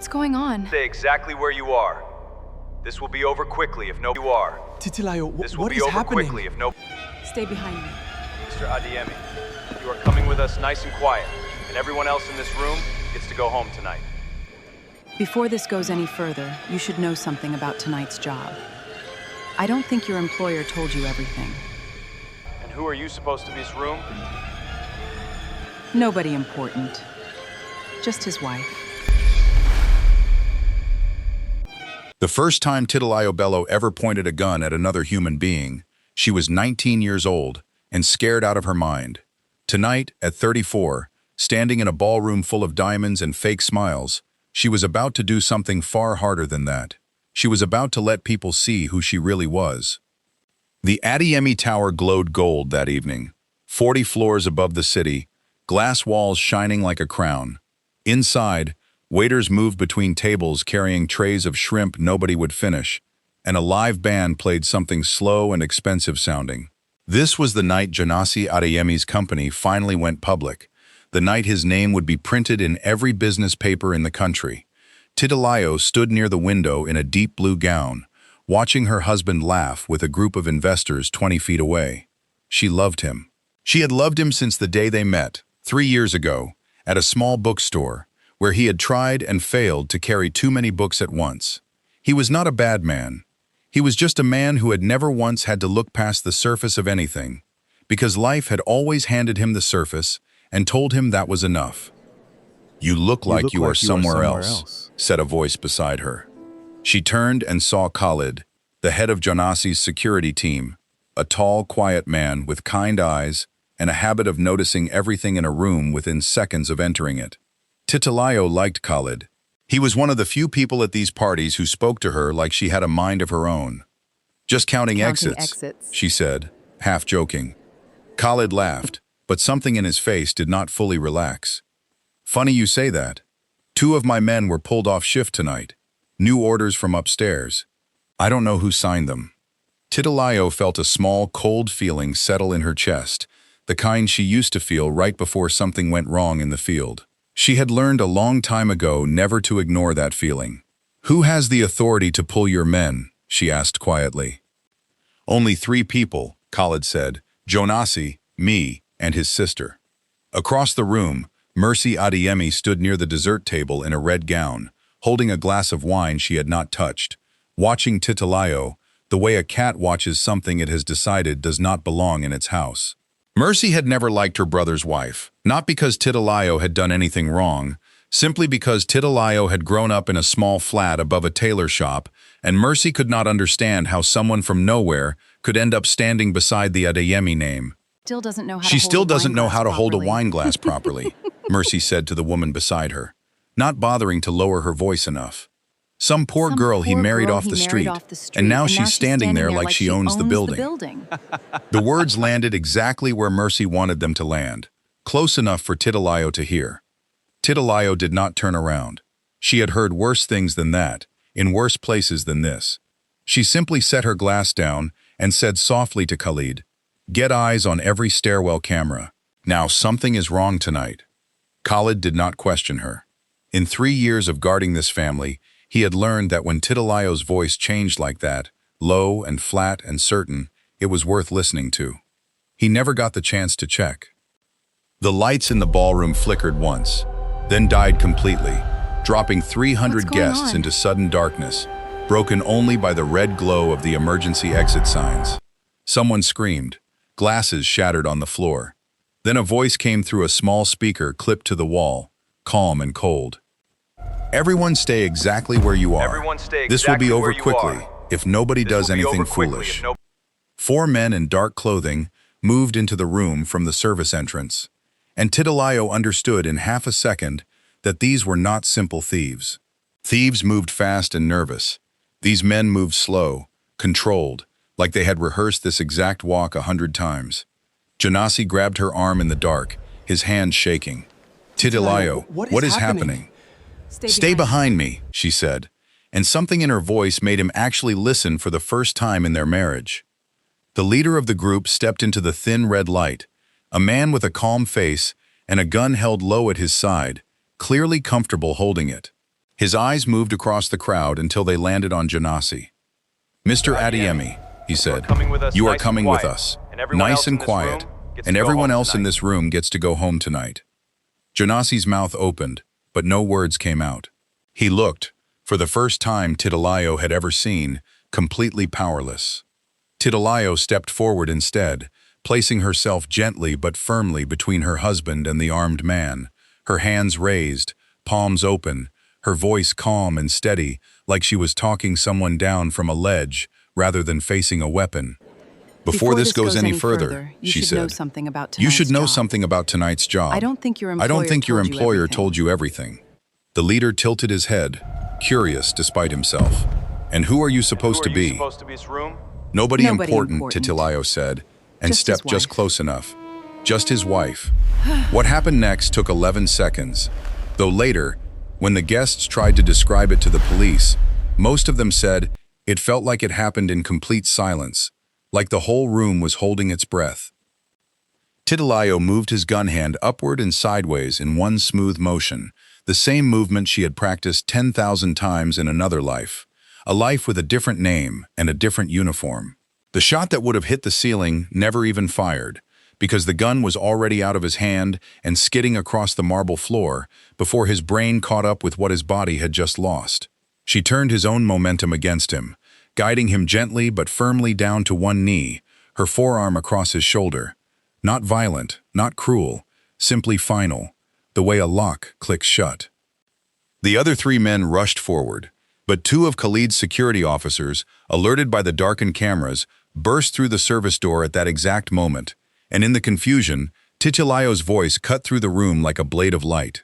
What's going on? Stay exactly where you are. This will be over quickly if no. You are. Titilayo, This will what be is over happening? quickly if no. Stay behind me. Mr. Adeyemi, you are coming with us nice and quiet, and everyone else in this room gets to go home tonight. Before this goes any further, you should know something about tonight's job. I don't think your employer told you everything. And who are you supposed to be in this room? Nobody important. Just his wife. The first time Titilayo Bello ever pointed a gun at another human being, she was 19 years old and scared out of her mind. Tonight, at 34, standing in a ballroom full of diamonds and fake smiles, she was about to do something far harder than that. She was about to let people see who she really was. The Adeyemi Tower glowed gold that evening, 40 floors above the city, glass walls shining like a crown. Inside, waiters moved between tables carrying trays of shrimp nobody would finish, and a live band played something slow and expensive sounding. This was the night Janasi Adeyemi's company finally went public, the night his name would be printed in every business paper in the country. Titilayo stood near the window in a deep blue gown, watching her husband laugh with a group of investors 20 feet away. She loved him. She had loved him since the day they met, 3 years ago, at a small bookstore, where he had tried and failed to carry too many books at once. He was not a bad man. He was just a man who had never once had to look past the surface of anything, because life had always handed him the surface and told him that was enough. "You look like you are somewhere else," said a voice beside her. She turned and saw Khalid, the head of Janasi's security team, a tall, quiet man with kind eyes and a habit of noticing everything in a room within seconds of entering it. Titilayo liked Khalid. He was one of the few people at these parties who spoke to her like she had a mind of her own. "Just counting exits," she said, half joking. Khalid laughed, but something in his face did not fully relax. "Funny you say that. 2 of my men were pulled off shift tonight. New orders from upstairs. I don't know who signed them." Titilayo felt a small, cold feeling settle in her chest, the kind she used to feel right before something went wrong in the field. She had learned a long time ago never to ignore that feeling. "Who has the authority to pull your men?" she asked quietly. "Only 3 people," Khalid said, "Jonasi, me, and his sister." Across the room, Mercy Adeyemi stood near the dessert table in a red gown, holding a glass of wine she had not touched, watching Titilayo the way a cat watches something it has decided does not belong in its house. Mercy had never liked her brother's wife, not because Titilayo had done anything wrong, simply because Titilayo had grown up in a small flat above a tailor shop, and Mercy could not understand how someone from nowhere could end up standing beside the Adeyemi name. She still doesn't know how to hold a wine glass properly, Mercy said to the woman beside her, not bothering to lower her voice enough. Some poor girl he married off the street, and now she's standing there like she owns the building. The words landed exactly where Mercy wanted them to land, close enough for Titilayo to hear. Titilayo did not turn around. She had heard worse things than that, in worse places than this. She simply set her glass down and said softly to Khalid, "Get eyes on every stairwell camera. Now something is wrong tonight." Khalid did not question her. In 3 years of guarding this family, he had learned that when Titilayo's voice changed like that, low and flat and certain, it was worth listening to. He never got the chance to check. The lights in the ballroom flickered once, then died completely, dropping 300 guests into sudden darkness, broken only by the red glow of the emergency exit signs. Someone screamed. Glasses shattered on the floor. Then a voice came through a small speaker clipped to the wall, calm and cold. "Everyone stay exactly where you are. This will be over quickly if nobody does anything foolish." 4 men in dark clothing moved into the room from the service entrance, and Titilayo understood in half a second that these were not simple thieves. Thieves moved fast and nervous. These men moved slow, controlled, like they had rehearsed this exact walk 100 times. Janasi grabbed her arm in the dark, his hand shaking. "Titilayo, what is happening?" "Stay behind me," she said, and something in her voice made him actually listen for the first time in their marriage. The leader of the group stepped into the thin red light, a man with a calm face and a gun held low at his side, clearly comfortable holding it. His eyes moved across the crowd until they landed on Janasi. "Mr. Adiemi," he said, "you are coming with us, nice and quiet, and everyone else in this room gets to go home tonight." Janasi's mouth opened, but no words came out. He looked, for the first time Titilayo had ever seen, completely powerless. Titilayo stepped forward instead, placing herself gently but firmly between her husband and the armed man, her hands raised, palms open, her voice calm and steady, like she was talking someone down from a ledge rather than facing a weapon. "Before this goes any further," she said, "you should know something about tonight's job. I don't think your employer told you everything." The leader tilted his head, curious despite himself. "And who are you supposed to be?" Nobody important, Titilayo said, and stepped just close enough. Just his wife. What happened next took 11 seconds, though later, when the guests tried to describe it to the police, most of them said it felt like it happened in complete silence, like the whole room was holding its breath. Titilayo moved his gun hand upward and sideways in one smooth motion, the same movement she had practiced 10,000 times in another life, a life with a different name and a different uniform. The shot that would have hit the ceiling never even fired, because the gun was already out of his hand and skidding across the marble floor before his brain caught up with what his body had just lost. She turned his own momentum against him, guiding him gently but firmly down to one knee, her forearm across his shoulder. Not violent, not cruel, simply final, the way a lock clicks shut. The other three men rushed forward, but two of Khalid's security officers, alerted by the darkened cameras, burst through the service door at that exact moment, and in the confusion, Titilayo's voice cut through the room like a blade of light.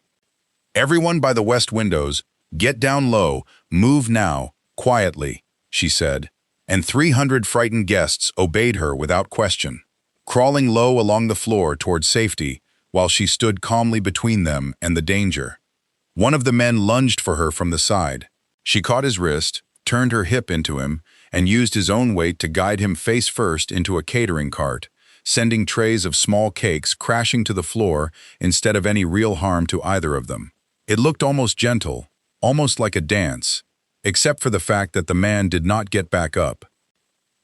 "Everyone by the west windows, get down low, move now, quietly," she said, and 300 frightened guests obeyed her without question, crawling low along the floor toward safety while she stood calmly between them and the danger. One of the men lunged for her from the side. She caught his wrist, turned her hip into him, and used his own weight to guide him face first into a catering cart, sending trays of small cakes crashing to the floor instead of any real harm to either of them. It looked almost gentle, almost like a dance, except for the fact that the man did not get back up.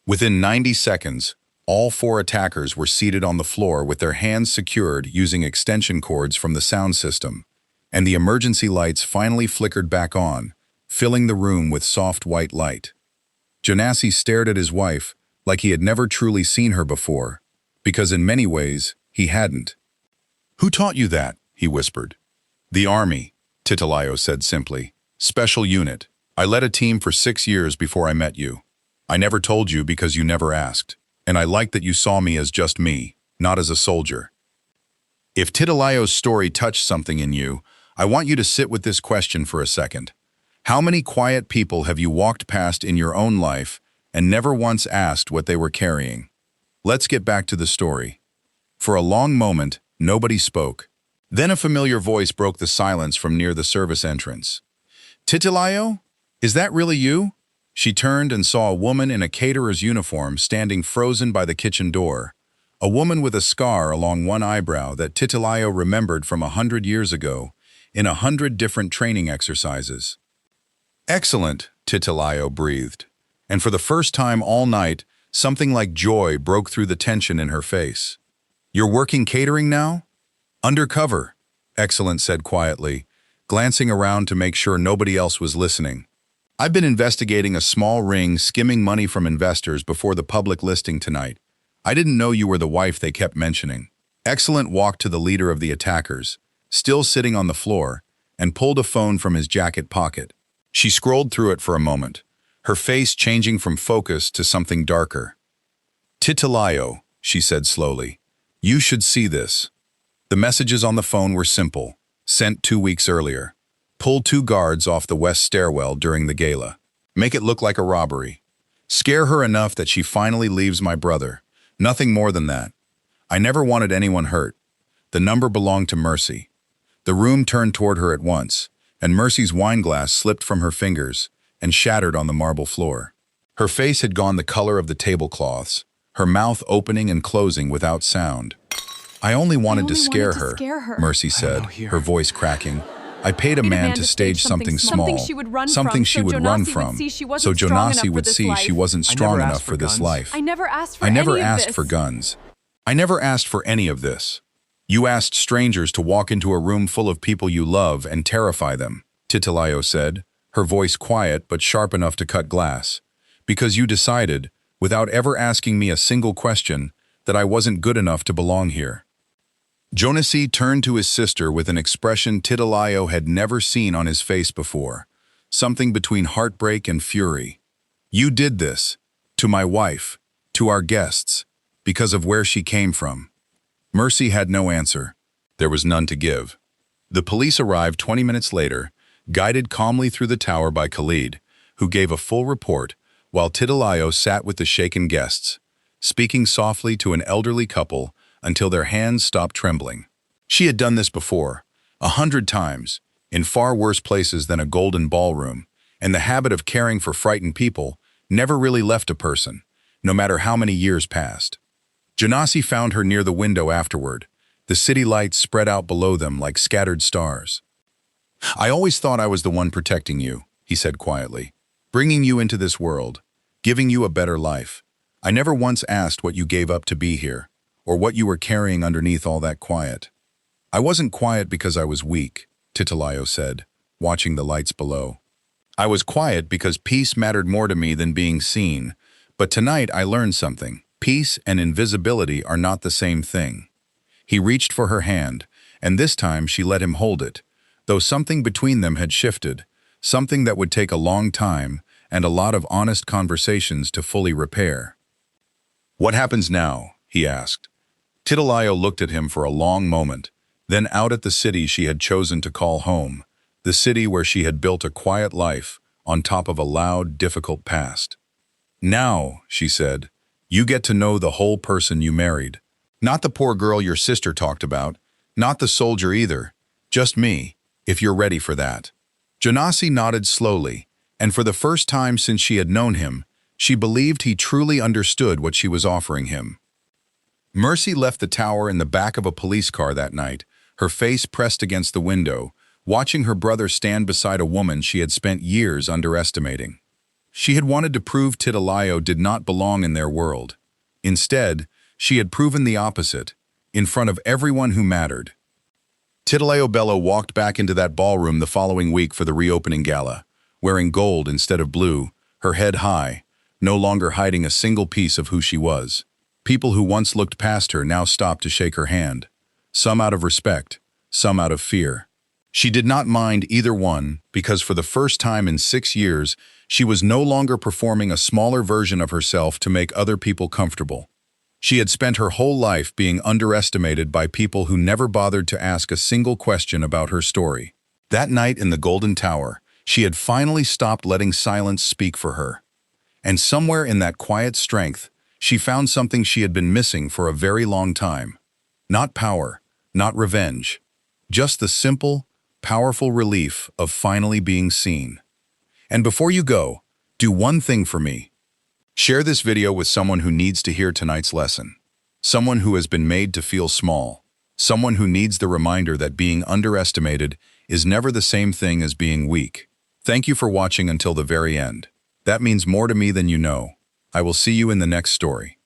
Within 90 seconds, all four attackers were seated on the floor with their hands secured using extension cords from the sound system, and the emergency lights finally flickered back on, filling the room with soft white light. Janasi stared at his wife like he had never truly seen her before, because in many ways, he hadn't. "Who taught you that?" he whispered. "The army," Titilayo said simply. "Special unit. I led a team for 6 years before I met you. I never told you because you never asked, and I like that you saw me as just me, not as a soldier." If Titilayo's story touched something in you, I want you to sit with this question for a second. How many quiet people have you walked past in your own life and never once asked what they were carrying? Let's get back to the story. For a long moment, nobody spoke. Then a familiar voice broke the silence from near the service entrance. "Titilayo? Is that really you?" She turned and saw a woman in a caterer's uniform standing frozen by the kitchen door, a woman with a scar along one eyebrow that Titilayo remembered from 100 years ago in 100 different training exercises. "Excellent," Titilayo breathed, and for the first time all night, something like joy broke through the tension in her face. "You're working catering now?" "Undercover," Excellent said quietly, glancing around to make sure nobody else was listening. "I've been investigating a small ring skimming money from investors before the public listing tonight. I didn't know you were the wife they kept mentioning." Excellent walked to the leader of the attackers, still sitting on the floor, and pulled a phone from his jacket pocket. She scrolled through it for a moment, her face changing from focus to something darker. "Titilayo," she said slowly, "you should see this." The messages on the phone were simple, sent 2 weeks earlier. "Pull 2 guards off the west stairwell during the gala. Make it look like a robbery. Scare her enough that she finally leaves my brother. Nothing more than that. I never wanted anyone hurt. The number belonged to Mercy." The room turned toward her at once, and Mercy's wine glass slipped from her fingers and shattered on the marble floor. Her face had gone the color of the tablecloths, her mouth opening and closing without sound. I only wanted to scare her, Mercy said, her voice cracking. I paid a man to stage something small, something she would run something from, she so would run Jonasi from, would see she wasn't so strong Jonasi enough would for this see life. she wasn't I strong never enough asked for for this guns. life. I never asked for I never any of asked this. for guns. I never asked for any of this. You asked strangers to walk into a room full of people you love and terrify them, Titilayo said, her voice quiet but sharp enough to cut glass. Because you decided, without ever asking me a single question, that I wasn't good enough to belong here. Jonasi turned to his sister with an expression Titilayo had never seen on his face before, something between heartbreak and fury. You did this, to my wife, to our guests, because of where she came from. Mercy had no answer. There was none to give. The police arrived 20 minutes later, guided calmly through the tower by Khalid, who gave a full report, while Titilayo sat with the shaken guests, speaking softly to an elderly couple until their hands stopped trembling. She had done this before, 100 times, in far worse places than a golden ballroom, and the habit of caring for frightened people never really left a person, no matter how many years passed. Jonasi found her near the window afterward, the city lights spread out below them like scattered stars. I always thought I was the one protecting you, he said quietly, bringing you into this world, giving you a better life. I never once asked what you gave up to be here, or what you were carrying underneath all that quiet. I wasn't quiet because I was weak, Titilayo said, watching the lights below. I was quiet because peace mattered more to me than being seen, but tonight I learned something. Peace and invisibility are not the same thing. He reached for her hand, and this time she let him hold it, though something between them had shifted, something that would take a long time and a lot of honest conversations to fully repair. What happens now? He asked. Titilayo looked at him for a long moment, then out at the city she had chosen to call home, the city where she had built a quiet life on top of a loud, difficult past. Now, she said, you get to know the whole person you married. Not the poor girl your sister talked about, not the soldier either, just me, if you're ready for that. Jonasi nodded slowly, and for the first time since she had known him, she believed he truly understood what she was offering him. Mercy left the tower in the back of a police car that night, her face pressed against the window, watching her brother stand beside a woman she had spent years underestimating. She had wanted to prove Titilayo did not belong in their world. Instead, she had proven the opposite, in front of everyone who mattered. Titilayo Bello walked back into that ballroom the following week for the reopening gala, wearing gold instead of blue, her head high, no longer hiding a single piece of who she was. People who once looked past her now stopped to shake her hand, some out of respect, some out of fear. She did not mind either one because for the first time in 6 years, she was no longer performing a smaller version of herself to make other people comfortable. She had spent her whole life being underestimated by people who never bothered to ask a single question about her story. That night in the Golden Tower, she had finally stopped letting silence speak for her. And somewhere in that quiet strength, she found something she had been missing for a very long time. Not power, not revenge, just the simple, powerful relief of finally being seen. And before you go, do one thing for me. Share this video with someone who needs to hear tonight's lesson. Someone who has been made to feel small. Someone who needs the reminder that being underestimated is never the same thing as being weak. Thank you for watching until the very end. That means more to me than you know. I will see you in the next story.